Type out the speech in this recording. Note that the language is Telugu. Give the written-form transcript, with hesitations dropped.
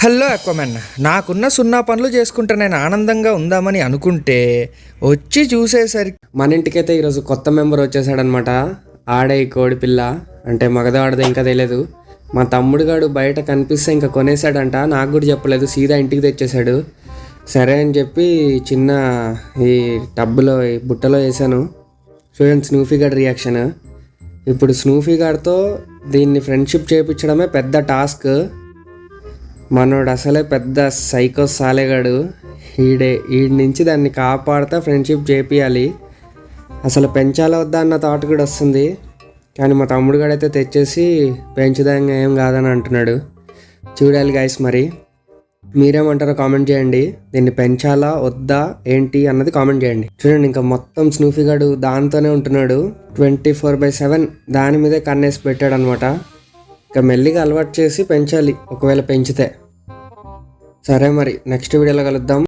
హలో అక్వామన్, నాకున్న 0 పనులు చేసుకుంటే నేను ఆనందంగా ఉందామని అనుకుంటే వచ్చి చూసేసరికి మన ఇంటికైతే ఈరోజు కొత్త మెంబర్ వచ్చేసాడనమాట. ఆడే ఈ కోడి పిల్ల అంటే మగద ఆడదే ఇంకా తెలియదు. మా తమ్ముడు గాడు బయట కనిపిస్తే ఇంకా కొనేసాడంట. నాకు కూడా చెప్పలేదు, సీదా ఇంటికి తెచ్చేసాడు. సరే అని చెప్పి చిన్న ఈ టబ్బులో ఈ బుట్టలో వేసాను. చూడండి స్నూఫీ గాడి రియాక్షన్. ఇప్పుడు స్నూఫీ గాడితో దీన్ని ఫ్రెండ్షిప్ చేయించడమే పెద్ద టాస్క్. మనోడు అసలే పెద్ద సైకో సాలేగాడు. వీడి నుంచి దాన్ని కాపాడుతా ఫ్రెండ్షిప్ చేపియాలి. అసలు పెంచాలా వద్దా అన్న థాట్ కూడా వస్తుంది. కానీ మా తమ్ముడు గడైతే తెచ్చేసి పెంచుదాంగా ఏం కాదని అంటున్నాడు. చూడాలి గైస్, మరి మీరేమంటారో కామెంట్ చేయండి. దీన్ని పెంచాలా వద్దా ఏంటి అన్నది కామెంట్ చేయండి. చూడండి ఇంకా మొత్తం స్నూఫీ గాడు దాంతోనే ఉంటున్నాడు. 24/7 దాని మీదే కన్నేసి పెట్టాడు అనమాట. ఇంకా మెల్లిగా అలవాటు చేసి పెంచాలి ఒకవేళ పెంచితే. సరే మరి నెక్స్ట్ వీడియోలో కలుద్దాం.